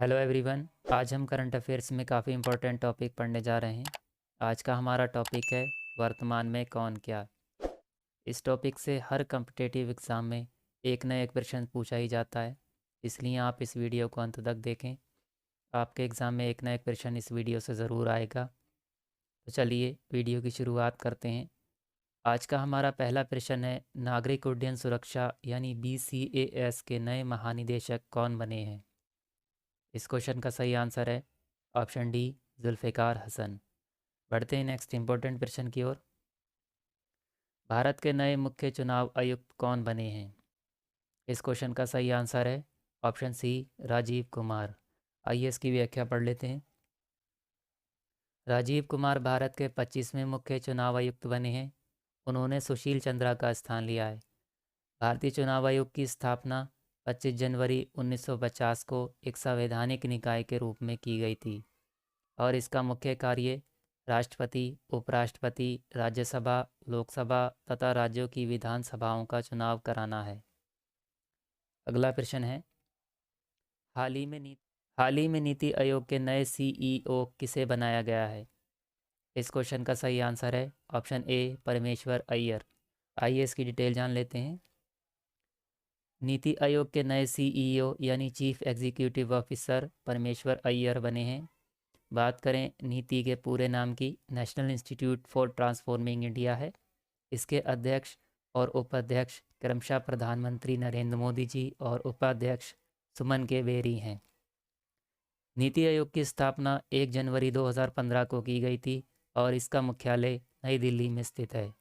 Hello everyone. आज हम current affairs में काफ़ी इम्पोर्टेंट टॉपिक पढ़ने जा रहे हैं। आज का हमारा टॉपिक है वर्तमान में कौन क्या। इस टॉपिक से हर कम्पिटिटिव एग्ज़ाम में एक न एक प्रश्न पूछा ही जाता है, इसलिए आप इस वीडियो को अंत तक देखें। आपके एग्ज़ाम में एक न एक प्रश्न इस वीडियो से ज़रूर आएगा। तो चलिए वीडियो की शुरुआत करते हैं। आज का हमारा पहला प्रश्न है, नागरिक उड्डयन सुरक्षा यानी BCAS के नए महानिदेशक कौन बने हैं। इस क्वेश्चन का सही आंसर है ऑप्शन डी, जुल्फ़िकार हसन। बढ़ते हैं नेक्स्ट इंपॉर्टेंट प्रश्न की ओर। भारत के नए मुख्य चुनाव आयुक्त कौन बने हैं। इस क्वेश्चन का सही आंसर है ऑप्शन सी, राजीव कुमार। आइए इसकी व्याख्या पढ़ लेते हैं। राजीव कुमार भारत के 25वें मुख्य चुनाव आयुक्त बने हैं। उन्होंने सुशील चंद्रा का स्थान लिया है। भारतीय चुनाव आयोग की स्थापना 25 जनवरी 1950 को एक संवैधानिक निकाय के रूप में की गई थी और इसका मुख्य कार्य राष्ट्रपति, उपराष्ट्रपति, राज्यसभा, लोकसभा तथा राज्यों की विधानसभाओं का चुनाव कराना है। अगला प्रश्न है, हाल ही में नी हाल ही में नीति आयोग के नए CEO किसे बनाया गया है। इस क्वेश्चन का सही आंसर है ऑप्शन ए, परमेश्वर अय्यर। आइए इसकी डिटेल जान लेते हैं। नीति आयोग के नए CEO यानी चीफ एग्जीक्यूटिव ऑफिसर परमेश्वर अय्यर बने हैं। बात करें नीति के पूरे नाम की, national institute for transforming India है। इसके अध्यक्ष और उपाध्यक्ष क्रमशः प्रधानमंत्री नरेंद्र मोदी जी और उपाध्यक्ष सुमन के बेरी हैं। नीति आयोग की स्थापना 1 जनवरी 2015 को की गई थी और इसका मुख्यालय नई दिल्ली में स्थित है।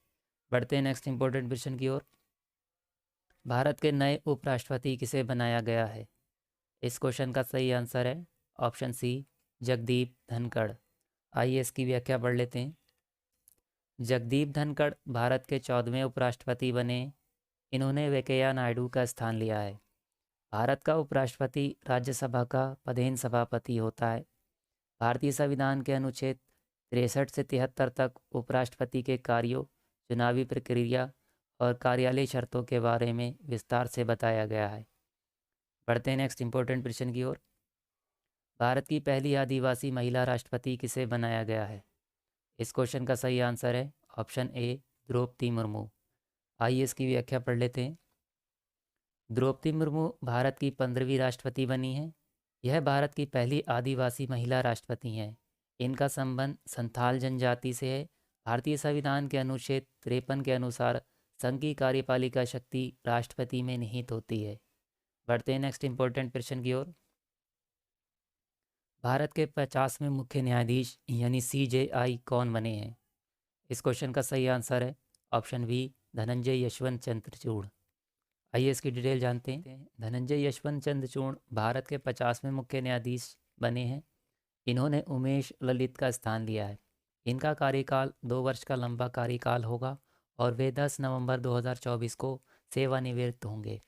बढ़ते हैं नेक्स्ट इंपॉर्टेंट क्वेश्चन की ओर। भारत के नए उपराष्ट्रपति किसे बनाया गया है। इस क्वेश्चन का सही आंसर है ऑप्शन सी, जगदीप धनखड़। आइए इसकी व्याख्या पढ़ लेते हैं। जगदीप धनखड़ भारत के 14वें उपराष्ट्रपति बने। इन्होंने वेंकैया नायडू का स्थान लिया है। भारत का उपराष्ट्रपति राज्यसभा का पदेन सभापति होता है। भारतीय संविधान के अनुच्छेद 63 से 73 तक उपराष्ट्रपति के कार्यों, चुनावी प्रक्रिया और कार्यालय शर्तों के बारे में विस्तार से बताया गया है। बढ़ते हैं नेक्स्ट इंपॉर्टेंट प्रश्न की ओर। भारत की पहली आदिवासी महिला राष्ट्रपति किसे बनाया गया है। इस क्वेश्चन का सही आंसर है ऑप्शन ए, द्रौपदी मुर्मू। आइए इसकी व्याख्या पढ़ लेते हैं। द्रौपदी मुर्मू भारत की 15वीं राष्ट्रपति बनी हैं। यह भारत की पहली आदिवासी महिला राष्ट्रपति हैं। इनका संबंध संथाल जनजाति से है। भारतीय संविधान के अनुच्छेद 53 के अनुसार संघ की कार्यपालिका शक्ति राष्ट्रपति में निहित होती है। बढ़ते हैं नेक्स्ट इंपॉर्टेंट प्रश्न की ओर। भारत के 50वें मुख्य न्यायाधीश यानी CJI कौन बने हैं। इस क्वेश्चन का सही आंसर है ऑप्शन बी, धनंजय यशवंत चंद्रचूड़। आइए इसकी डिटेल जानते हैं। धनंजय यशवंत चंद्रचूड़ भारत के 50वें मुख्य न्यायाधीश बने हैं। इन्होंने उमेश ललित का स्थान लिया है। इनका कार्यकाल 2 वर्ष का लंबा कार्यकाल होगा और वे 10 नवंबर 2024 को सेवानिवृत्त होंगे।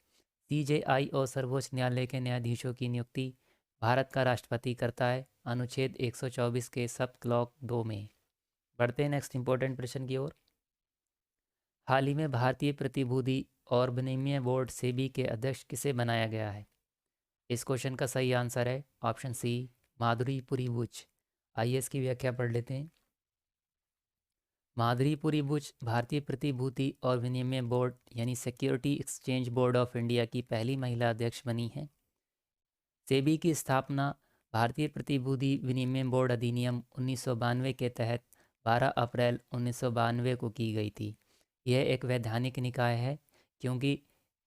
CJI और सर्वोच्च न्यायालय के न्यायाधीशों की नियुक्ति भारत का राष्ट्रपति करता है, अनुच्छेद 124 के सब क्लॉक 2 में। बढ़ते हैं नेक्स्ट इंपॉर्टेंट प्रश्न की ओर। हाल ही में भारतीय प्रतिभूति और विनिमय बोर्ड सेबी के अध्यक्ष किसे बनाया गया है। इस क्वेश्चन का सही आंसर है ऑप्शन सी, माधुरीपुरी बुच। आइए इसकी व्याख्या पढ़ लेते हैं। माधुरीपुरी बुच भारतीय प्रतिभूति और विनिमय बोर्ड यानी security exchange board of India की पहली महिला अध्यक्ष बनी हैं। सेबी की स्थापना भारतीय प्रतिभूति विनिमय बोर्ड अधिनियम 1992 के तहत 12 अप्रैल 1992 को की गई थी। यह एक वैधानिक निकाय है क्योंकि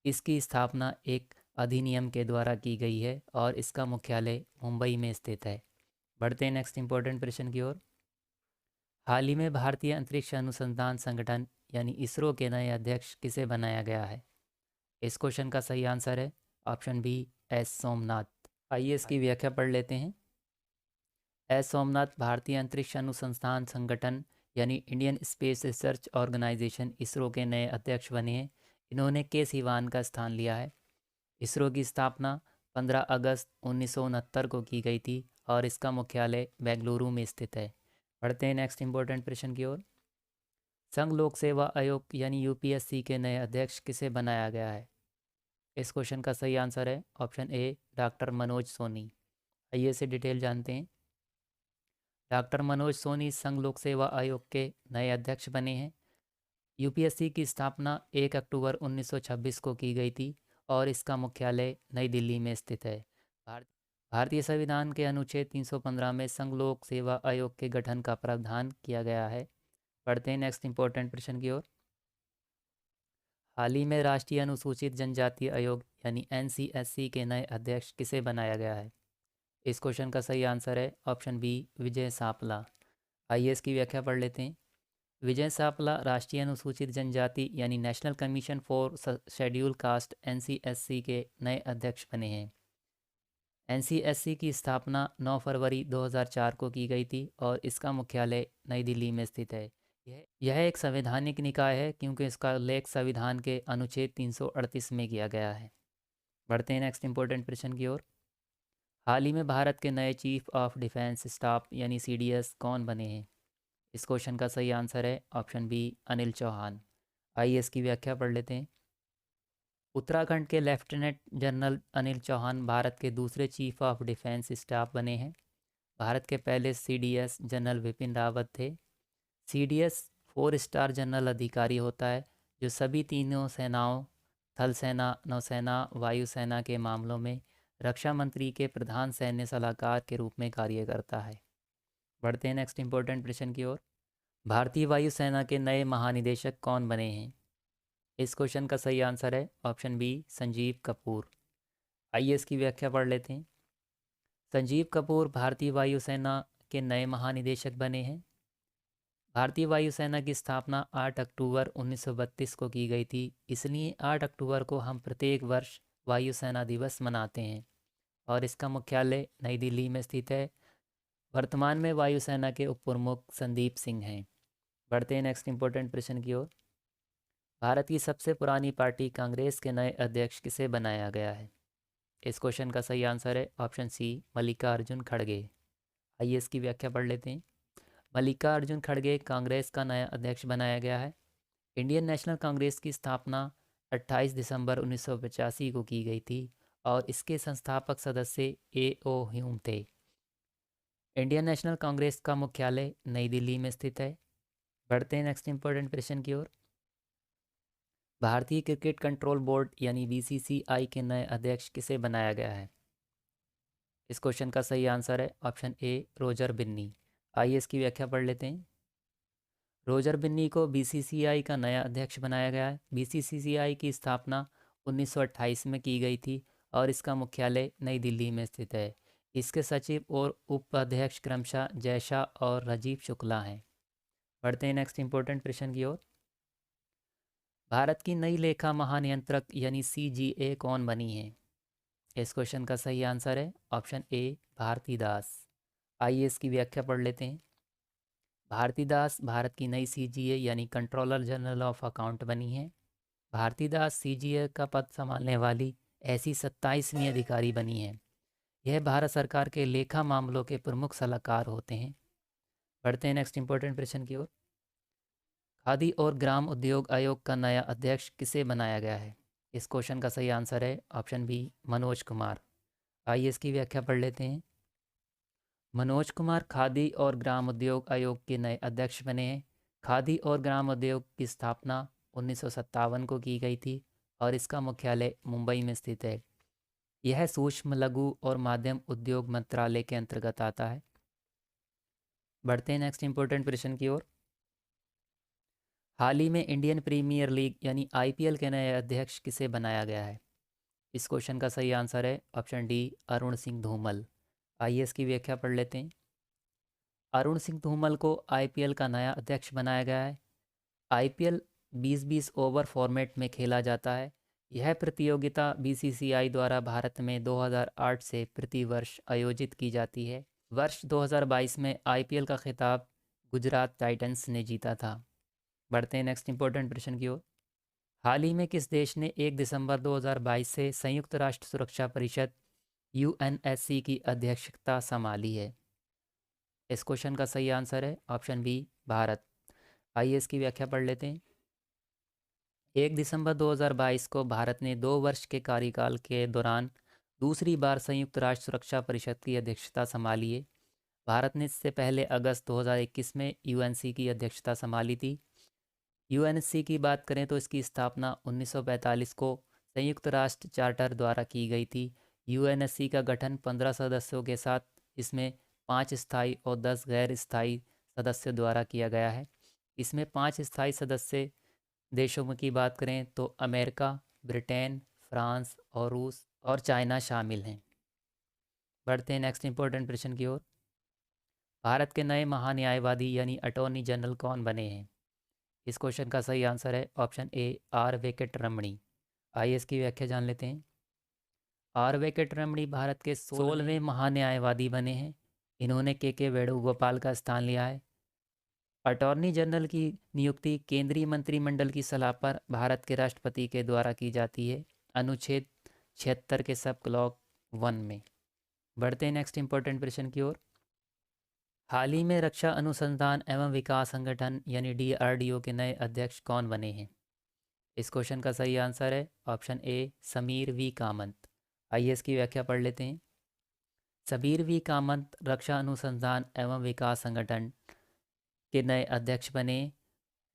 इसकी स्थापना एक अधिनियम के द्वारा की गई है और इसका मुख्यालय मुंबई में स्थित है। बढ़ते हैं नेक्स्ट इंपॉर्टेंट प्रश्न की ओर। हाल ही में भारतीय अंतरिक्ष अनुसंधान संगठन यानी इसरो के नए अध्यक्ष किसे बनाया गया है। इस क्वेश्चन का सही आंसर है ऑप्शन बी, एस सोमनाथ। आइए इसकी व्याख्या पढ़ लेते हैं। एस सोमनाथ भारतीय अंतरिक्ष अनुसंधान संगठन यानी Indian space research organisation ISRO के नए अध्यक्ष बने हैं। इन्होंने के सिवान का स्थान लिया है। इसरो की स्थापना 15 अगस्त 1969 को की गई थी और इसका मुख्यालय बेंगलुरु में स्थित है। बढ़ते हैं नेक्स्ट इंपॉर्टेंट प्रश्न की ओर। संघ लोक सेवा आयोग यानी UPSC के नए अध्यक्ष किसे बनाया गया है। इस क्वेश्चन का सही आंसर है option A, doctor Manoj Soni. आइए इसे डिटेल जानते हैं। डॉक्टर मनोज सोनी संघ लोक सेवा आयोग के नए अध्यक्ष बने हैं। यूपीएससी की स्थापना 1 अक्टूबर 1926 को की गई थी और इसका मुख्यालय नई दिल्ली में स्थित है। भार- भारतीय संविधान के अनुच्छेद 315 में संघ लोक सेवा आयोग के गठन का प्रावधान किया गया है। पढ़ते हैं नेक्स्ट इंपॉर्टेंट प्रश्न की ओर। हाल ही में राष्ट्रीय अनुसूचित जनजाति आयोग यानी एनसीएससी के नए अध्यक्ष किसे बनाया गया है? इस क्वेश्चन का सही आंसर है ऑप्शन बी, विजय सापला। आइए इसकी व्याख्या पढ़ लेते हैं। विजय सापला राष्ट्रीय अनुसूचित जनजाति यानी national commission for schedule caste NCSC के नए अध्यक्ष बने हैं। एनसीएससी की स्थापना 9 फरवरी 2004 को की गई थी और इसका मुख्यालय नई दिल्ली में स्थित है। यह एक संवैधानिक निकाय है क्योंकि इसका उल्लेख संविधान के अनुच्छेद 338 में किया गया है। बढ़ते हैं नेक्स्ट इंपॉर्टेंट प्रश्न की ओर। हाल ही में भारत के नए चीफ ऑफ डिफेंस स्टाफ यानी सीडीएस कौन बने हैं? इस क्वेश्चन का सही आंसर है ऑप्शन बी, अनिल चौहान। आइए इसकी व्याख्या पढ़ लेते हैं। उत्तराखंड के लेफ्टिनेंट जनरल अनिल चौहान भारत के दूसरे चीफ ऑफ डिफेंस स्टाफ बने हैं। भारत के पहले सीडीएस जनरल विपिन रावत थे। सीडीएस 4 स्टार जनरल अधिकारी होता है जो सभी तीनों सेनाओं थल सेना, नौसेना, वायुसेना के मामलों में रक्षा मंत्री के प्रधान सैन्य सलाहकार के रूप में कार्य करता है। बढ़ते हैं नेक्स्ट इंपॉर्टेंट प्रश्न की ओर। भारतीय वायुसेना के नए महानिदेशक कौन बने हैं? इस क्वेश्चन का सही आंसर है ऑप्शन बी, संजीव कपूर। आइए इसकी व्याख्या पढ़ लेते हैं। संजीव कपूर भारतीय वायुसेना के नए महानिदेशक बने हैं। भारतीय वायुसेना की स्थापना 8 अक्टूबर 1932 को की गई थी, इसलिए 8 अक्टूबर को हम प्रत्येक वर्ष वायुसेना दिवस मनाते हैं और इसका मुख्यालय नई दिल्ली में स्थित है। वर्तमान में वायुसेना के उप प्रमुख संदीप सिंह हैं। बढ़ते हैं नेक्स्ट इंपॉर्टेंट प्रश्न की ओर। भारत की सबसे पुरानी पार्टी कांग्रेस के नए अध्यक्ष किसे बनाया गया है? इस क्वेश्चन का सही आंसर है ऑप्शन सी, मल्लिकार्जुन खड़गे। आइए इसकी व्याख्या पढ़ लेते हैं। मल्लिकार्जुन खड़गे कांग्रेस का नया अध्यक्ष बनाया गया है। इंडियन नेशनल कांग्रेस की स्थापना 28 दिसंबर 1985 को की गई थी और इसके संस्थापक सदस्य ए ओ ह्यूम थे। इंडियन नेशनल कांग्रेस का मुख्यालय नई दिल्ली में स्थित है। बढ़ते हैं नेक्स्ट इंपॉर्टेंट प्रश्न की ओर। भारतीय क्रिकेट कंट्रोल बोर्ड यानी बीसीसीआई के नए अध्यक्ष किसे बनाया गया है? इस क्वेश्चन का सही आंसर है ऑप्शन ए, रोजर बिन्नी। आइए इसकी व्याख्या पढ़ लेते हैं। रोजर बिन्नी को बीसीसीआई का नया अध्यक्ष बनाया गया है। बीसीसीआई की स्थापना 1928 में की गई थी और इसका मुख्यालय नई दिल्ली में स्थित है। इसके सचिव और उपाध्यक्ष क्रमशः जयशाह और राजीव शुक्ला हैं। बढ़ते हैं नेक्स्ट इंपॉर्टेंट प्रश्न की ओर। भारत की नई लेखा महानियंत्रक यानी सीजीए कौन बनी है? इस क्वेश्चन का सही आंसर है ऑप्शन ए, भारती दास। आइए इसकी व्याख्या पढ़ लेते हैं। भारती दास भारत की नई सीजीए यानी कंट्रोलर जनरल ऑफ अकाउंट बनी है। भारती दास सीजीए का पद संभालने वाली ऐसी 27वीं अधिकारी बनी है। यह भारत सरकार के लेखा मामलों के प्रमुख सलाहकार होते हैं। बढ़ते हैं नेक्स्ट इंपॉर्टेंट प्रश्न की ओर। खादी और ग्राम उद्योग आयोग का नया अध्यक्ष किसे बनाया गया है? इस क्वेश्चन का सही आंसर है ऑप्शन बी, मनोज कुमार। आइए इसकी व्याख्या पढ़ लेते हैं। मनोज कुमार खादी और ग्राम उद्योग आयोग के नए अध्यक्ष बने हैं। खादी और ग्राम उद्योग की स्थापना 1957 को की गई थी और इसका मुख्यालय मुंबई में स्थित है। यह सूक्ष्म, लघु और माध्यम उद्योग मंत्रालय के अंतर्गत आता है। बढ़ते हैं नेक्स्ट इंपॉर्टेंट प्रश्न की ओर। हाल ही में इंडियन प्रीमियर लीग यानी आईपीएल के नए अध्यक्ष किसे बनाया गया है? इस क्वेश्चन का सही आंसर है ऑप्शन डी, अरुण सिंह धूमल। आइए इसकी व्याख्या पढ़ लेते हैं। अरुण सिंह धूमल को आईपीएल का नया अध्यक्ष बनाया गया है। आईपीएल 20-20 ओवर फॉर्मेट में खेला जाता है। यह प्रतियोगिता बीसीसीआई द्वारा भारत में 2008 से प्रतिवर्ष आयोजित की जाती है। वर्ष 2022 में आईपीएल का खिताब गुजरात टाइटंस ने जीता था। बढ़ते हैं नेक्स्ट इंपॉर्टेंट प्रश्न की ओर। हाल ही में किस देश ने 1 दिसंबर 2022 से संयुक्त राष्ट्र सुरक्षा परिषद यूएनएससी की अध्यक्षता संभाली है? इस क्वेश्चन का सही आंसर है ऑप्शन बी, भारत। आइए इसकी व्याख्या पढ़ लेते हैं। 1 दिसंबर 2022 को भारत ने 2 वर्ष के कार्यकाल के दौरान दूसरी बार संयुक्त राष्ट्र सुरक्षा परिषद की अध्यक्षता संभाली है। भारत ने इससे पहले अगस्त 2021 में यूएनसी की अध्यक्षता संभाली थी। यूएनसी की बात करें तो इसकी स्थापना 1945 को संयुक्त राष्ट्र चार्टर द्वारा की गई थी। यूएनएससी का गठन 15 सदस्यों के साथ, इसमें 5 स्थायी और 10 गैर स्थायी सदस्यों द्वारा किया गया है। इसमें 5 स्थायी सदस्य देशों में की बात करें तो अमेरिका, ब्रिटेन, फ्रांस और रूस और चाइना शामिल हैं। बढ़ते हैं नेक्स्ट इंपॉर्टेंट प्रश्न की ओर। भारत के नए महान्यायवादी यानी अटॉर्नी जनरल कौन बने हैं? इस क्वेश्चन का सही आंसर है ऑप्शन ए आर वेंकट रमणी। आइए इसकी व्याख्या जान लेते हैं। आर वेंकट रमणी भारत के 16वें महान्यायवादी बने हैं। इन्होंने के वेणुगोपाल का स्थान लिया है। अटॉर्नी जनरल की नियुक्ति केंद्रीय मंत्रिमंडल की सलाह पर भारत के राष्ट्रपति के द्वारा की जाती है, अनुच्छेद 76 के सब क्लॉज 1 में। बढ़ते हैं नेक्स्ट इंपॉर्टेंट प्रश्न की ओर। हाल ही में रक्षा अनुसंधान एवं विकास संगठन यानी डीआरडीओ के नए अध्यक्ष कौन बने हैं? इस क्वेश्चन का सही आंसर है option A Sameer V Kamath. आइए इसकी व्याख्या पढ़ लेते हैं। समीर वी कामत रक्षा अनुसंधान एवं विकास संगठन के नए अध्यक्ष बने।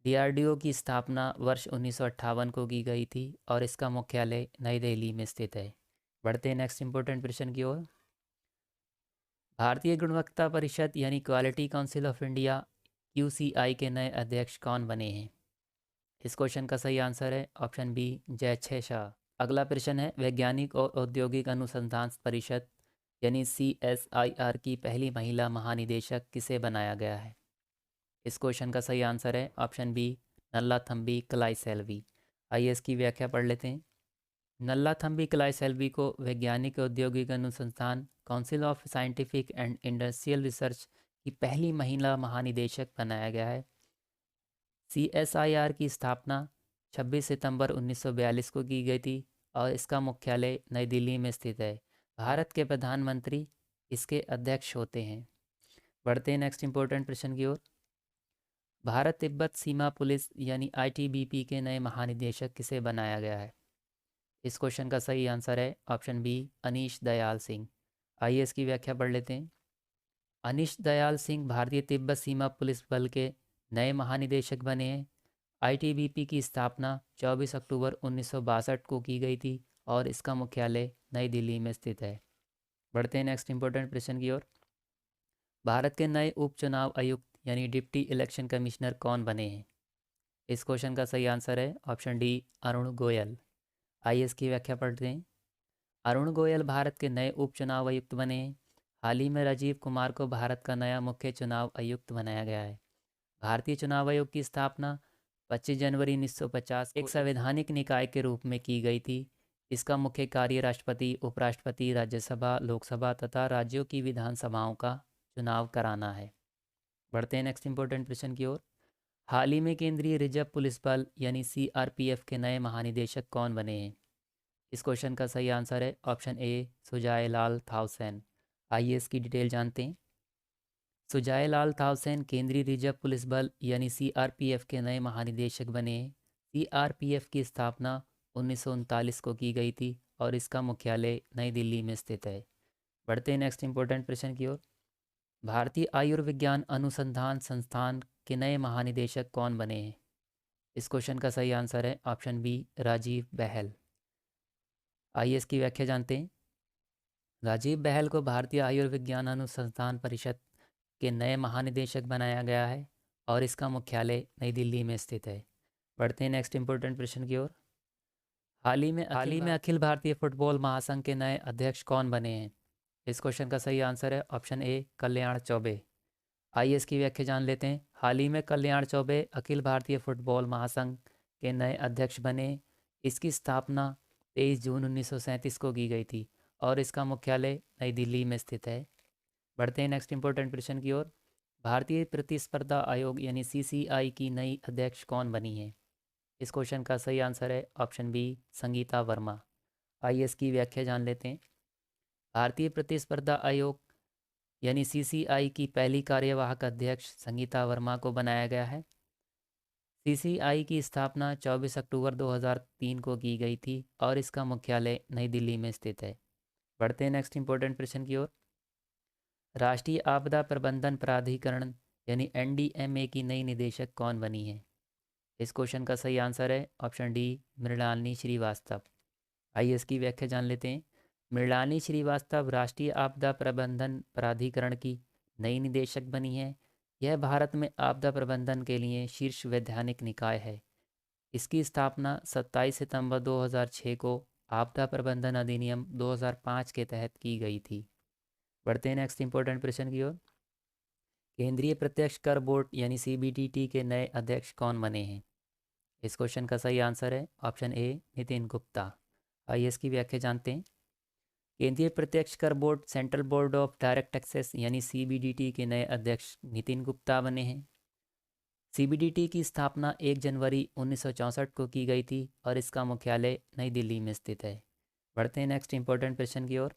डीआरडीओ की स्थापना वर्ष 1958 को की गई थी और इसका मुख्यालय नई दिल्ली में स्थित है। बढ़ते हैं नेक्स्ट इंपॉर्टेंट प्रश्न की ओर। भारतीय गुणवत्ता परिषद यानी quality council of India QCI के नए अध्यक्ष कौन बने हैं? इस क्वेश्चन का सही आंसर है ऑप्शन बी जयछे शाह। अगला प्रश्न है वैज्ञानिक और औद्योगिक अनुसंधान परिषद यानी CSIR की पहली महिला महानिदेशक किसे बनाया गया है? इस क्वेश्चन का सही आंसर है ऑप्शन बी नल्लाथम्बी कलाईसेल्वी। आइए इसकी व्याख्या पढ़ लेते हैं। नल्लाथम्बी कलाईसेल्वी को वैज्ञानिक औद्योगिक अनुसंधान council of scientific and industrial research की पहली महिला महानिदेशक बनाया गया है। CSIR की स्थापना 26 सितंबर 1942 को की गई थी और इसका मुख्यालय नई दिल्ली में स्थित है। भारत के प्रधानमंत्री इसके अध्यक्ष होते हैं। बढ़ते हैं नेक्स्ट इंपॉर्टेंट प्रश्न की ओर। भारत तिब्बत सीमा पुलिस यानी ITBP के नए महानिदेशक किसे बनाया गया है? इस क्वेश्चन का सही आंसर है ऑप्शन बी अनीश दयाल सिंह। आइए इसकी व्याख्या पढ़ लेते हैं। अनीश दयाल सिंह भारतीय तिब्बत सीमा पुलिस बल के नए महानिदेशक बने हैं। ITBP की स्थापना 24 अक्टूबर 1962 को की गई थी और इसका मुख्यालय नई दिल्ली में स्थित है। बढ़ते हैं नेक्स्ट इंपॉर्टेंट प्रश्न की ओर। भारत के नए उपचुनाव आयुक्त यानी डिप्टी इलेक्शन कमिश्नर कौन बने हैं? इस क्वेश्चन का सही आंसर है ऑप्शन डी अरुण गोयल। आइए इसकी व्याख्या पढ़ते हैं। अरुण गोयल भारत के नए उपचुनाव आयुक्त बने हैं। हाल ही में राजीव कुमार को भारत का नया मुख्य चुनाव आयुक्त बनाया गया है। भारतीय चुनाव आयोग की स्थापना 25 जनवरी 1950 एक संवैधानिक निकाय के रूप में की गई थी। इसका मुख्य कार्य राष्ट्रपति, उपराष्ट्रपति, राज्यसभा, लोकसभा तथा राज्यों की विधानसभाओं का चुनाव कराना है। बढ़ते हैं नेक्स्ट इंपॉर्टेंट प्रश्न की ओर। हाल ही में केंद्रीय रिजर्व पुलिस बल यानी CRPF के नए महानिदेशक कौन बने हैं? इस क्वेश्चन का सही आंसर है ऑप्शन ए सुजाय लाल थाउसेन। आइए इसकी डिटेल जानते हैं। सुजाय लाल थाउसेन केंद्रीय रिजर्व पुलिस बल यानी CRPF के नए महानिदेशक बने हैं। CRPF की स्थापना 1939 को की गई थी और इसका मुख्यालय नई दिल्ली में स्थित है। बढ़ते हैं नेक्स्ट इंपॉर्टेंट प्रश्न की ओर। भारतीय आयुर्विज्ञान अनुसंधान संस्थान के नए महानिदेशक कौन बने हैं? इस क्वेश्चन का सही आंसर है ऑप्शन बी राजीव बहल। आइए इसकी व्याख्या जानते हैं। राजीव बहल को भारतीय आयुर्विज्ञान अनुसंधान परिषद के नए महानिदेशक बनाया गया है और इसका मुख्यालय नई दिल्ली में स्थित है। बढ़ते हैं नेक्स्ट इंपॉर्टेंट प्रश्न की ओर। हाल ही में अखिल भारतीय फुटबॉल महासंघ के नए अध्यक्ष कौन बने हैं? इस क्वेश्चन का सही आंसर है ऑप्शन ए कल्याण चौबे। आइए इसकी व्याख्या जान लेते हैं। हाल ही में कल्याण चौबे अखिल भारतीय फुटबॉल महासंघ के नए अध्यक्ष बने। इसकी स्थापना 23 जून 1937 को की गई थी और इसका मुख्यालय नई दिल्ली में स्थित है। बढ़ते हैं नेक्स्ट इंपॉर्टेंट प्रश्न की ओर। भारतीय प्रतिस्पर्धा आयोग यानी CCI की नई अध्यक्ष कौन बनी है? इस क्वेश्चन का सही आंसर है ऑप्शन बी संगीता वर्मा। आइए इसकी व्याख्या जान लेते हैं। भारतीय प्रतिस्पर्धा आयोग यानी CCI की पहली कार्यवाहक अध्यक्ष संगीता वर्मा को बनाया गया है। CCI की स्थापना 24 अक्टूबर 2003 को की गई थी और इसका मुख्यालय नई दिल्ली में स्थित है। बढ़ते हैं नेक्स्ट इंपॉर्टेंट प्रश्न की ओर। राष्ट्रीय आपदा प्रबंधन प्राधिकरण यानी एनडीएमए की नई निदेशक कौन बनी है? इस क्वेश्चन का सही आंसर है ऑप्शन डी, मृणालिनी श्रीवास्तव। आइए इसकी व्याख्या जान लेते हैं। मृणालिनी श्रीवास्तव राष्ट्रीय आपदा प्रबंधन प्राधिकरण की नई निदेशक बनी है। यह भारत में आपदा प्रबंधन के लिए शीर्ष वैधानिक निकाय है। इसकी स्थापना 27 सितंबर 2006 को आपदा प्रबंधन अधिनियम 2005 के तहत की गई थी। बढ़ते हैं नेक्स्ट इंपॉर्टेंट प्रश्न की ओर। केंद्रीय प्रत्यक्ष कर बोर्ड यानी सीबीडीटी के नए अध्यक्ष कौन बने हैं? इस क्वेश्चन का सही आंसर है ऑप्शन ए, नितिन गुप्ता। आइए इसकी व्याख्या जानते हैं। केंद्रीय प्रत्यक्ष कर board central board of direct taxes यानी सीबीडीटी के नए अध्यक्ष नितिन गुप्ता बने हैं। सीबीडीटी की स्थापना 1 जनवरी 1964 को की गई थी और इसका मुख्यालय नई दिल्ली में स्थित है। बढ़ते हैं नेक्स्ट इंपॉर्टेंट प्रश्न की ओर।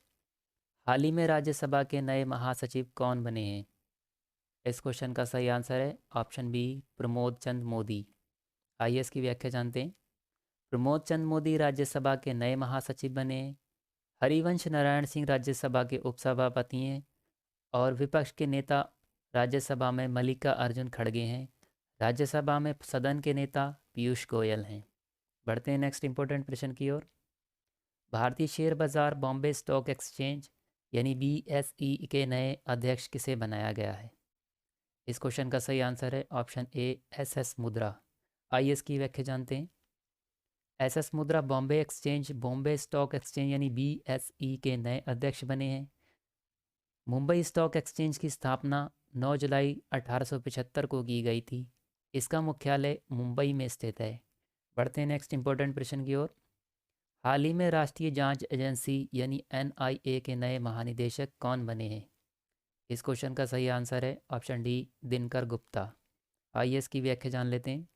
हाल ही में राज्यसभा के नए महासचिव कौन बने हैं? इस क्वेश्चन का सही आंसर है ऑप्शन बी, प्रमोद चंद मोदी। आइए इसकी व्याख्या जानते हैं। प्रमोद चंद मोदी राज्यसभा के नए महासचिव बने हैं। हरिवंश नारायण सिंह राज्यसभा के उपसभापति हैं और विपक्ष के नेता राज्यसभा में मल्लिका अर्जुन खड़गे हैं। राज्यसभा में सदन के नेता पीयूष गोयल हैं। बढ़ते हैं नेक्स्ट इंपॉर्टेंट प्रश्न की ओर। भारतीय शेयर बाजार बॉम्बे स्टॉक एक्सचेंज यानी बीएसई के नए अध्यक्ष किसे बनाया गया है? इस क्वेश्चन का सही आंसर है ऑप्शन ए, एसएस मुद्रा। आइए इसकी व्याख्या जानते हैं। एसएस मुद्रा Bombay exchange Bombay stock exchange यानी बीएसई के नए अध्यक्ष बने हैं। मुंबई स्टॉक एक्सचेंज की स्थापना 9 जुलाई 1875 को की गई थी। इसका मुख्यालय मुंबई में स्थित है। बढ़ते हैं नेक्स्ट इंपॉर्टेंट प्रश्न की ओर। हाल ही में राष्ट्रीय जांच एजेंसी यानी एनआईए के नए महानिदेशक कौन बने हैं? इस क्वेश्चन का सही आंसर है ऑप्शन डी, दिनकर गुप्ता। आइए इसकी व्याख्या जान लेते हैं।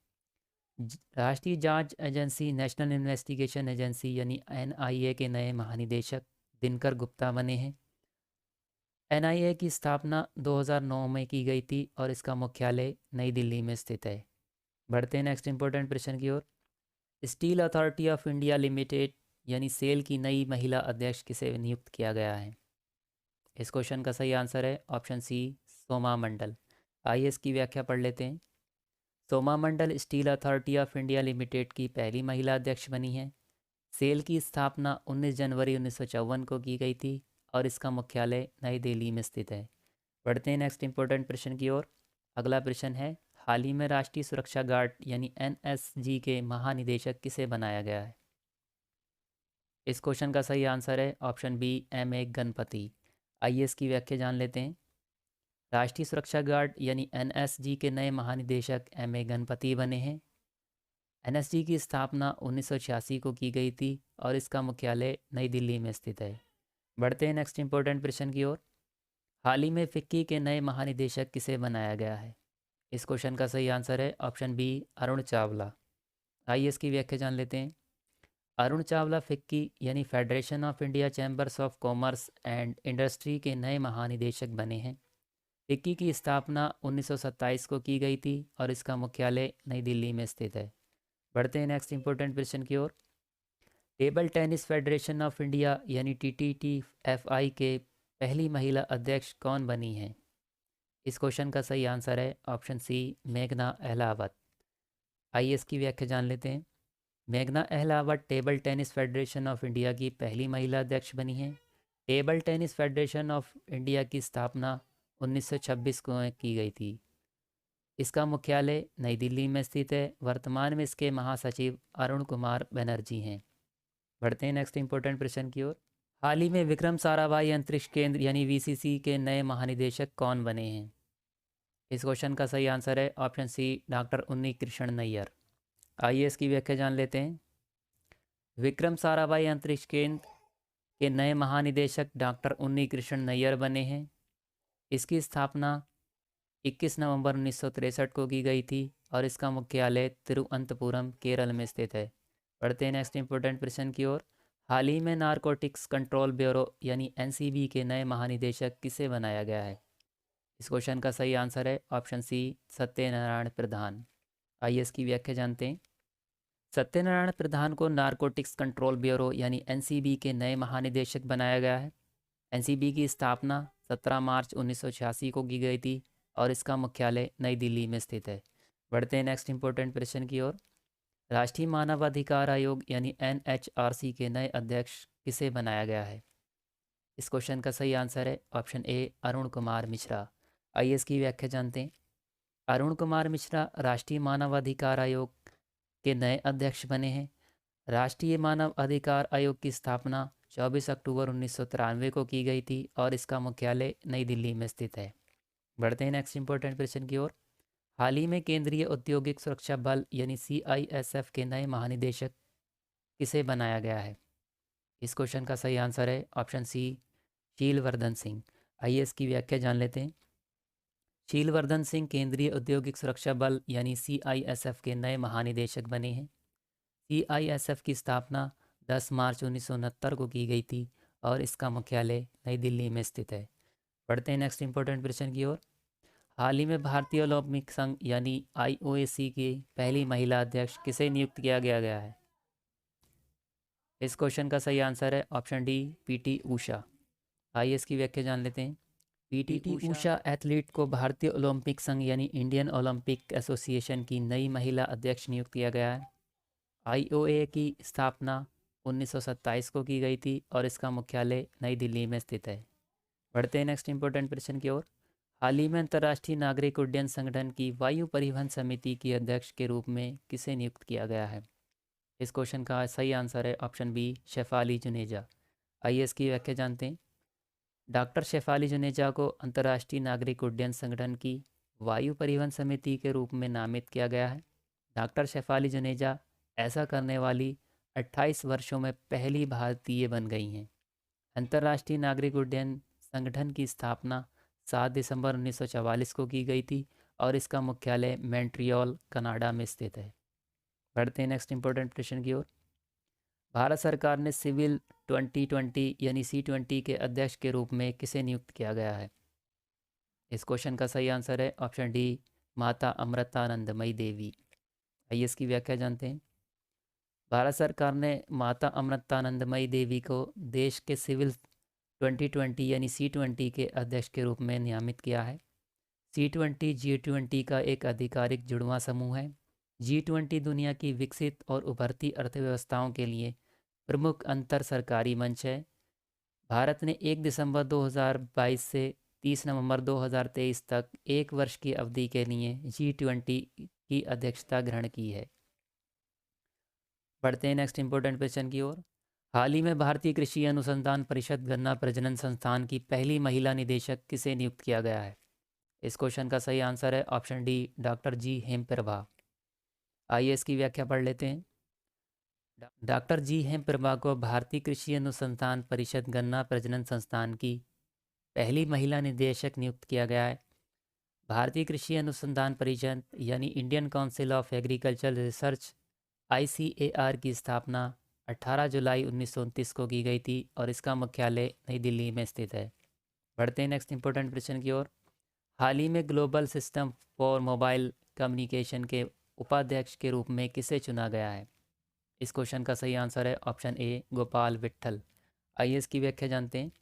राष्ट्रीय जांच एजेंसी नेशनल इन्वेस्टिगेशन एजेंसी यानी एनआईए के नए महानिदेशक दिनकर गुप्ता बने हैं। एनआईए की स्थापना 2009 में की गई थी और इसका मुख्यालय नई दिल्ली में स्थित है। बढ़ते हैं नेक्स्ट इंपॉर्टेंट प्रश्न की ओर। Steel authority of India limited यानी सेल की नई महिला अध्यक्ष किसे नियुक्त किया गया है? इस क्वेश्चन का सही आंसर है ऑप्शन सी, सोमा मंडल। आइए इसकी व्याख्या पढ़ लेते हैं। Soma Mondal steel authority of India limited की पहली महिला अध्यक्ष बनी है। सेल की स्थापना 19 जनवरी 1954 को की गई थी और इसका मुख्यालय नई दिल्ली में स्थित है। बढ़ते हैं नेक्स्ट इंपॉर्टेंट प्रश्न की ओर। अगला प्रश्न है, हाल ही में राष्ट्रीय सुरक्षा गार्ड यानी एनएसजी के महानिदेशक किसे बनाया गया है? इस क्वेश्चन का सही आंसर है option B, M A Ganapathy. आइए इसकी व्याख्या जान लेते हैं। राष्ट्रीय सुरक्षा गार्ड यानी एनएसजी के नए महानिदेशक एम ए गणपति बने हैं। एनएसजी की स्थापना 1986 को की गई थी और इसका मुख्यालय नई दिल्ली में स्थित है। बढ़ते हैं नेक्स्ट इंपॉर्टेंट प्रश्न की ओर। हाल ही में फिक्की के नए महानिदेशक किसे बनाया गया है? इस क्वेश्चन का सही आंसर है ऑप्शन बी, अरुण चावला। आइए इसकी व्याख्या जान लेते हैं। अरुण चावला फिक्की यानी federation of India chambers of commerce and industry के नए महानिदेशक बने हैं। फिक्की की स्थापना 1927 को की गई थी और इसका मुख्यालय नई दिल्ली में स्थित है। बढ़ते हैं नेक्स्ट इंपॉर्टेंट प्रश्न की ओर। Table tennis federation of India यानी टीटीटीएफआई के पहली महिला अध्यक्ष कौन बनी हैं? इस क्वेश्चन का सही आंसर है ऑप्शन सी, मेघना अहलावत। आइए इसकी व्याख्या जान लेते हैं। मेघना Ahlawat table tennis federation of India की पहली महिला अध्यक्ष बनी हैं। Table tennis federation of India की स्थापना 1926 को की गई थी। इसका मुख्यालय नई दिल्ली में स्थित है। वर्तमान में इसके महासचिव अरुण कुमार बनर्जी हैं। बढ़ते हैं नेक्स्ट इंपॉर्टेंट प्रश्न की ओर। हाल ही में विक्रम साराभाई अंतरिक्ष केंद्र यानी वीसीसी के नए महानिदेशक कौन बने हैं? इस क्वेश्चन का सही आंसर है ऑप्शन सी, डॉक्टर उन्नी कृष्ण नैयर। आइए इसकी व्याख्या जान लेते हैं। विक्रम साराभाई अंतरिक्ष केंद्र के नए महानिदेशक डॉक्टर उन्नी कृष्ण नैयर बने हैं। इसकी स्थापना 21 नवंबर 1963 को की गई थी और इसका मुख्यालय तिरुवनंतपुरम, केरल में स्थित है। बढ़ते हैं नेक्स्ट इंपॉर्टेंट प्रश्न की ओर। हाल ही में नारकोटिक्स कंट्रोल ब्यूरो यानी एनसीबी के नए महानिदेशक किसे बनाया गया है? इस क्वेश्चन का सही आंसर है ऑप्शन सी, सत्यनारायण प्रधान। आइए इसकी व्याख्या जानते हैं। सत्यनारायण प्रधान को नारकोटिक्स कंट्रोल ब्यूरो यानी एनसीबी के नए महानिदेशक बनाया गया है। एनसीबी की स्थापना 17 मार्च 1986 को की गई थी और इसका मुख्यालय नई दिल्ली में स्थित है। बढ़ते हैं नेक्स्ट इंपॉर्टेंट प्रश्न की ओर। राष्ट्रीय मानवाधिकार आयोग यानी एनएचआरसी के नए अध्यक्ष किसे बनाया गया है? इस क्वेश्चन का सही आंसर है ऑप्शन ए अरुण कुमार मिश्रा। आइए इसकी व्याख्या जानते हैं। अरुण कुमार मिश्रा राष्ट्रीय मानवाधिकार आयोग के नए अध्यक्ष बने हैं। राष्ट्रीय मानव अधिकार आयोग की स्थापना 24 अक्टूबर 1993 को की गई थी और इसका मुख्यालय नई दिल्ली में स्थित है। बढ़ते हैं नेक्स्ट इंपॉर्टेंट क्वेश्चन की ओर। हाल ही में केंद्रीय औद्योगिक सुरक्षा बल यानी सीआईएसएफ के नए महानिदेशक किसे बनाया गया है? इस क्वेश्चन का सही आंसर है ऑप्शन सी शीलवर्धन सिंह। आइए इसकी व्याख्या जान लेते हैं। शीलवर्धन सिंह केंद्रीय औद्योगिक सुरक्षा बल यानी सीआईएसएफ के नए महानिदेशक बने हैं। सीआईएसएफ की स्थापना 10 मार्च 1969 को की गई थी और इसका मुख्यालय नई दिल्ली में स्थित है। बढ़ते हैं नेक्स्ट इंपॉर्टेंट प्रश्न की ओर। हाल ही में भारतीय ओलंपिक संघ यानी आईओएसी की पहली महिला अध्यक्ष किसे नियुक्त किया गया है? इस क्वेश्चन का सही आंसर है ऑप्शन डी पीटी ऊषा। आइए इसकी व्याख्या जान लेते हैं। पीटी ऊषा एथलीट को भारतीय ओलंपिक संघ यानी इंडियन ओलंपिक एसोसिएशन की नई महिला अध्यक्ष नियुक्त किया गया है। आईओए की स्थापना 1927 को की गई थी और इसका मुख्यालय नई दिल्ली में स्थित है। बढ़ते हैं नेक्स्ट इंपॉर्टेंट प्रश्न की ओर। हाल ही में अंतर्राष्ट्रीय नागरिक उड्डयन संगठन की वायु परिवहन समिति की अध्यक्ष के रूप में किसे नियुक्त किया गया है? इस क्वेश्चन का सही आंसर है ऑप्शन बी शेफाली जुनेजा। आइए इसकी व्याख्या जानते हैं। डॉक्टर शेफाली जुनेजा को अंतर्राष्ट्रीय नागरिक उड्डयन संगठन की वायु परिवहन समिति के रूप में नामित किया गया है। डॉक्टर शेफाली जुनेजा ऐसा करने वाली 28 वर्षों में पहली भारतीय बन गई हैं। अंतर्राष्ट्रीय नागरिक उड्डयन संगठन की स्थापना 7 दिसंबर 1944 को की गई थी और इसका मुख्यालय मॉन्ट्रियल कनाडा में स्थित है। बढ़ते हैं नेक्स्ट इंपॉर्टेंट प्रश्न की ओर। भारत सरकार ने सिविल 2020 यानी C20 के अध्यक्ष के रूप में किसे नियुक्त किया गया है? इस क्वेश्चन का सही आंसर है ऑप्शन डी माता अमृतानंदमयी देवी। आइए इसकी व्याख्या जानते हैं। भारत सरकार ने माता अमृतानंदमयी देवी को देश के सिविल 2020 यानी C20 के अध्यक्ष के रूप में नियमित किया है। C20 G20 का एक आधिकारिक जुड़वां समूह है। G20 दुनिया की विकसित और उभरती अर्थव्यवस्थाओं के लिए प्रमुख अंतर सरकारी मंच है। भारत ने 1 दिसंबर 2022 से 30 नवंबर 2023 तक एक वर्ष की अवधि के लिए G20 की अध्यक्षता ग्रहण की है। बढ़ते हैं नेक्स्ट इंपॉर्टेंट क्वेश्चन की ओर। हाल ही में भारतीय कृषि अनुसंधान परिषद गन्ना प्रजनन संस्थान की पहली महिला निदेशक किसे नियुक्त किया गया है? इस क्वेश्चन का सही आंसर है ऑप्शन डी डॉक्टर जी हेमप्रभा। आइए इसकी व्याख्या पढ़ लेते हैं। डॉक्टर जी हेमप्रभा को भारतीय कृषि अनुसंधान परिषद गन्ना प्रजनन संस्थान की पहली महिला निदेशक नियुक्त किया गया है। भारतीय कृषि अनुसंधान परिषद यानी Indian council of agriculture research ICAR की स्थापना 18 जुलाई 1929 को की गई थी और इसका मुख्यालय नई दिल्ली में स्थित है। बढ़ते हैं नेक्स्ट इंपॉर्टेंट प्रश्न की ओर। हाल ही में global system for mobile communication के उपाध्यक्ष के रूप में किसे चुना गया है? इस क्वेश्चन का सही आंसर है ऑप्शन ए गोपाल विट्ठल। आइए इसकी व्याख्या जानते हैं।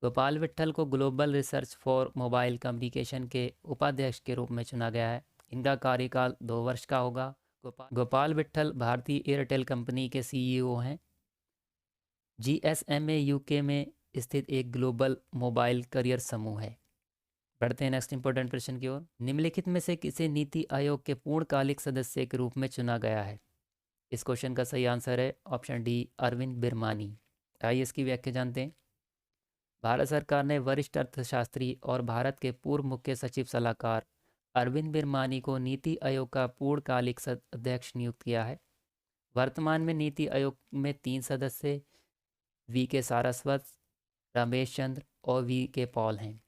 गोपाल विट्ठल को global research for mobile communication के उपाध्यक्ष के रूप में चुना गया है। इनका कार्यकाल 2 वर्ष का होगा। गोपाल विट्ठल भारतीय एयरटेल कंपनी के CEO हैं। GSMA UK में स्थित एक ग्लोबल मोबाइल करियर समूह है। बढ़ते हैं नेक्स्ट इंपॉर्टेंट प्रश्न की ओर। निम्नलिखित में से किसे नीति आयोग के पूर्णकालिक सदस्य के रूप में चुना गया है? इस क्वेश्चन का सही आंसर है ऑप्शन डी अरविंद बिरमानी। आइए इसकी व्याख्या जानते हैं। भारत सरकार ने वरिष्ठ अर्थशास्त्री और भारत के पूर्व मुख्य सचिव सलाहकार अरविंद बिरमानी को नीति आयोग का पूर्णकालिक अध्यक्ष नियुक्त किया है। वर्तमान में नीति आयोग में 3 सदस्य VK सारस्वत, रमेश चंद्र और VK पॉल हैं।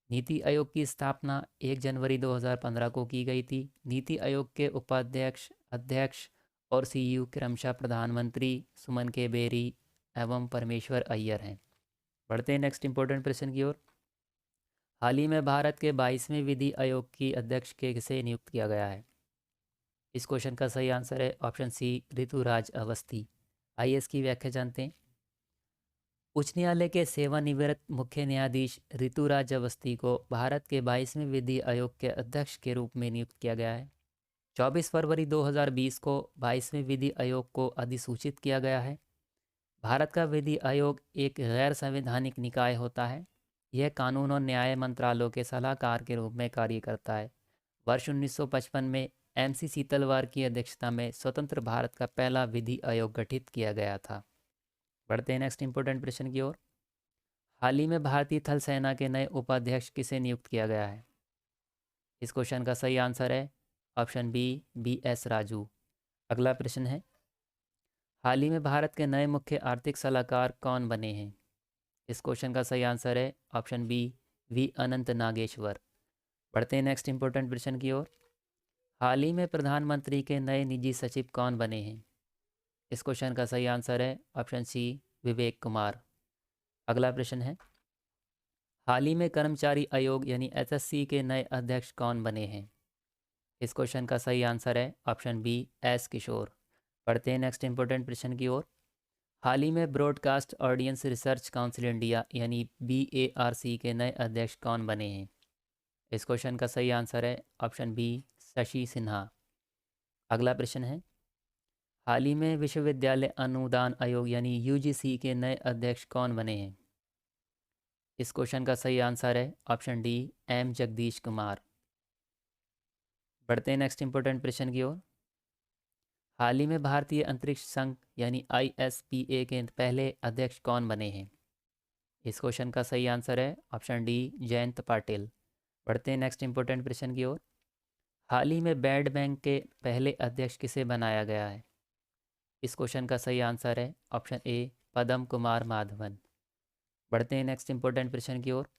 नीति आयोग की स्थापना 1 जनवरी 2015 को की गई थी। नीति आयोग के उपाध्यक्ष, अध्यक्ष और CEO क्रमशः प्रधानमंत्री सुमन के बेरी एवं परमेश्वर अय्यर हैं। बढ़ते हैं नेक्स्ट इंपॉर्टेंट प्रश्न की ओर। हाल ही में भारत के 22वें विधि आयोग की अध्यक्ष के किसे नियुक्त किया गया है? इस क्वेश्चन का सही आंसर है ऑप्शन सी, ऋतुराज अवस्थी। आइए इसकी व्याख्या जानते हैं। उच्च न्यायालय के सेवानिवृत्त मुख्य न्यायाधीश ऋतुराज अवस्थी को भारत के 22वें विधि आयोग के अध्यक्ष के रूप में नियुक्त किया गया है। 24 फरवरी 2020 को 22वें विधि आयोग को अधिसूचित किया गया है। भारत का विधि आयोग एक गैर संवैधानिक निकाय होता है। यह कानून और न्याय मंत्रालयों के सलाहकार के रूप में कार्य करता है। वर्ष 1955 में एमसी सीतलवार की अध्यक्षता में स्वतंत्र भारत का पहला विधि आयोग गठित किया गया था। बढ़ते हैं नेक्स्ट इंपॉर्टेंट प्रश्न की ओर। हाल ही में भारतीय थल सेना के नए उपाध्यक्ष किसे नियुक्त किया गया है? इस क्वेश्चन का सही आंसर है ऑप्शन बी, BS राजू। अगला प्रश्न है, हाल ही में भारत के नए मुख्य आर्थिक सलाहकार कौन बने हैं? इस क्वेश्चन का सही आंसर है ऑप्शन बी, वी अनंत नागेश्वर। बढ़ते हैं नेक्स्ट इंपॉर्टेंट प्रश्न की ओर। हाल ही में प्रधानमंत्री के नए निजी सचिव कौन बने हैं? इस क्वेश्चन का सही आंसर है ऑप्शन सी, विवेक कुमार। अगला प्रश्न है, हाल ही में कर्मचारी आयोग यानी SSC के नए अध्यक्ष कौन बने हैं? इस क्वेश्चन का सही आंसर है ऑप्शन बी, S किशोर। बढ़ते हैं नेक्स्ट इंपॉर्टेंट प्रश्न की ओर। हाल ही में broadcast audience research council India यानी BARC के नए अध्यक्ष कौन बने हैं? इस क्वेश्चन का सही आंसर है ऑप्शन बी, शशि सिन्हा। अगला प्रश्न है, हाल ही में विश्वविद्यालय अनुदान आयोग यानी UGC के नए अध्यक्ष कौन बने हैं? इस क्वेश्चन का सही आंसर है option D, M Jagdish Kumar. बढ़ते हैं नेक्स्ट इंपॉर्टेंट प्रश्न की ओर। हाल ही में भारतीय अंतरिक्ष संघ यानी ISPA के पहले अध्यक्ष कौन बने हैं? इस क्वेश्चन का सही आंसर है ऑप्शन डी, जयंत पाटिल। बढ़ते हैं नेक्स्ट इंपॉर्टेंट प्रश्न की ओर। हाल ही में बैड बैंक के पहले अध्यक्ष किसे बनाया गया है? इस क्वेश्चन का सही आंसर है ऑप्शन ए, पदम कुमार माधवन। बढ़ते हैं नेक्स्ट इंपॉर्टेंट प्रश्न की ओर।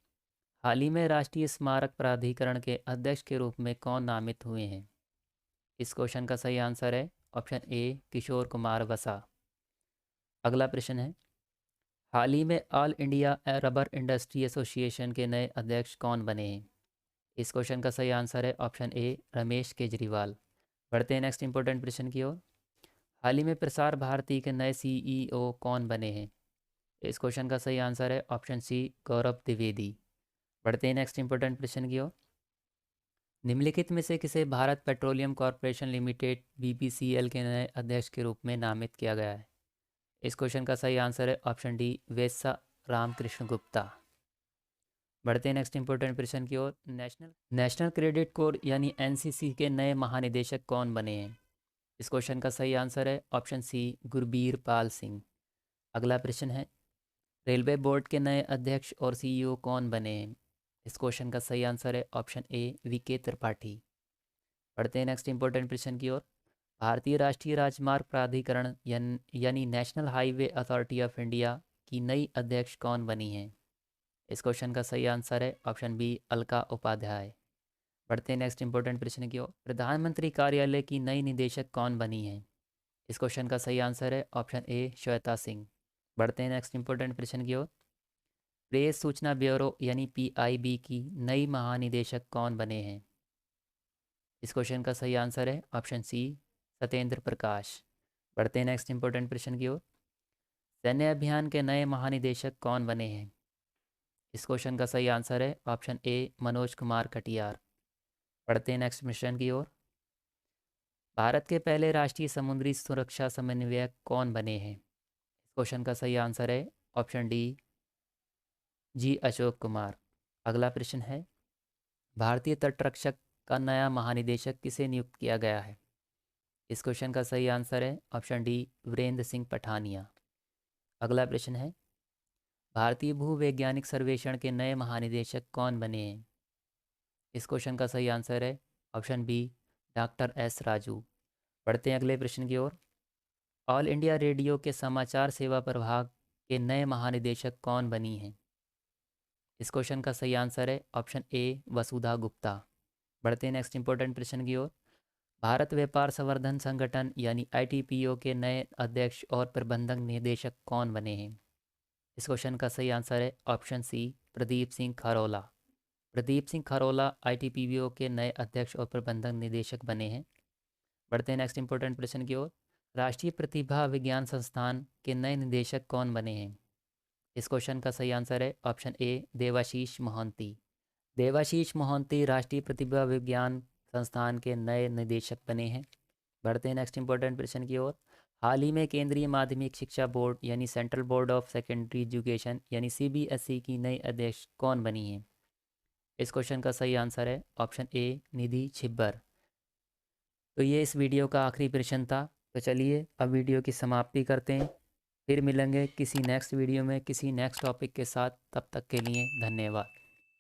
हाल ही में राष्ट्रीय स्मारक प्राधिकरण के अध्यक्ष के रूप में कौन नामित हुए हैं? इस क्वेश्चन का सही आंसर है ऑप्शन ए, किशोर कुमार वसा। अगला प्रश्न है, हाल ही में all India rubber industry association के नए अध्यक्ष कौन बने हैं? इस क्वेश्चन का सही आंसर है ऑप्शन ए, रमेश केजरीवाल। बढ़ते हैं नेक्स्ट इंपॉर्टेंट प्रश्न की ओर। हाल ही में प्रसार भारती के नए CEO कौन बने हैं? इस क्वेश्चन का सही आंसर है ऑप्शन सी, गौरव द्विवेदी। बढ़ते हैं नेक्स्ट इंपॉर्टेंट प्रश्न की ओर। निम्नलिखित में से किसे Bharat petroleum corporation limited BPCL के नए अध्यक्ष के रूप में नामित किया गया है? इस क्वेश्चन का सही आंसर है ऑप्शन डी, वेसा रामकृष्ण गुप्ता। बढ़ते हैं नेक्स्ट इंपॉर्टेंट प्रश्न की ओर। नेशनल क्रेडिट कोर यानी NCC के नए महानिदेशक कौन बने हैं? इस क्वेश्चन का सही आंसर है ऑप्शन सी, गुरबीर पाल सिंह। अगला प्रश्न है, रेलवे बोर्ड के नए अध्यक्ष और CEO कौन बने हैं? इस क्वेश्चन का सही आंसर है ऑप्शन ए, VK त्रिपाठी। पढ़ते हैं नेक्स्ट इंपॉर्टेंट प्रश्न की ओर। भारतीय राष्ट्रीय राजमार्ग प्राधिकरण यानी national highway authority of India की नई अध्यक्ष कौन बनी है? इस क्वेश्चन का सही आंसर है ऑप्शन बी, अलका उपाध्याय। बढ़ते हैं नेक्स्ट इंपॉर्टेंट प्रश्न की ओर। प्रधानमंत्री कार्यालय की नई निदेशक कौन बनी है? इस क्वेश्चन का सही आंसर है ऑप्शन ए, श्वेता सिंह। बढ़ते हैं नेक्स्ट इंपॉर्टेंट प्रश्न की ओर। प्रेस सूचना ब्यूरो यानी PIB की नई महानिदेशक कौन बने हैं? इस क्वेश्चन का सही आंसर है ऑप्शन सी, सत्येंद्र प्रकाश। बढ़ते हैं नेक्स्ट इंपॉर्टेंट प्रश्न की ओर। सैन्य अभियान के नए महानिदेशक कौन बने हैं? इस क्वेश्चन का सही आंसर है ऑप्शन ए, मनोज कुमार कटियार। बढ़ते हैं नेक्स्ट मिशन की ओर। भारत के पहले राष्ट्रीय समुद्री सुरक्षा समन्वयक कौन बने हैं? इस क्वेश्चन का सही आंसर है ऑप्शन डी, अशोक कुमार। अगला प्रश्न है, भारतीय तटरक्षक का नया महानिदेशक किसे नियुक्त किया गया है? इस क्वेश्चन का सही आंसर है ऑप्शन डी, वीरेंद्र सिंह पठानिया। अगला प्रश्न है, भारतीय भूवैज्ञानिक सर्वेक्षण के नए महानिदेशक कौन बने हैं? इस क्वेश्चन का सही आंसर है option B, doctor S Raju. पढ़ते हैं अगले प्रश्न की ओर। ऑल इंडिया रेडियो के समाचार सेवा प्रभाग के नए महानिदेशक कौन बनी हैं? इस क्वेश्चन का सही आंसर है ऑप्शन ए, वसुधा गुप्ता। बढ़ते हैं नेक्स्ट इंपॉर्टेंट प्रश्न की ओर। भारत व्यापार संवर्धन संगठन यानी ITPO के नए अध्यक्ष और प्रबंधक निदेशक कौन बने हैं? इस क्वेश्चन का सही आंसर है option C, Pradeep Singh Kharola. Pradeep Singh Kharola ITPO के नए अध्यक्ष और प्रबंधक निदेशक बने हैं। बढ़ते हैं नेक्स्ट इंपॉर्टेंट प्रश्न की ओर। राष्ट्रीय प्रतिभा विज्ञान संस्थान के नए निदेशक कौन बने हैं? इस क्वेश्चन का सही आंसर है ऑप्शन ए देवाशीष मोहंती। देवाशीष मोहंती राष्ट्रीय प्रतिभा विज्ञान संस्थान के नए निदेशक बने हैं। बढ़ते हैं नेक्स्ट इंपॉर्टेंट प्रश्न की ओर। हाल ही में केंद्रीय माध्यमिक शिक्षा बोर्ड यानी central board of secondary education यानी सीबीएसई की नई अध्यक्ष कौन बनी है? इस क्वेश्चन का सही आंसर है ऑप्शन ए निधि छिब्बर। तो ये इस वीडियो का आखिरी प्रश्न था। तो चलिए अब वीडियो की समाप्ति करते हैं। फिर मिलेंगे किसी नेक्स्ट वीडियो में किसी नेक्स्ट टॉपिक के साथ। तब तक के लिए धन्यवाद।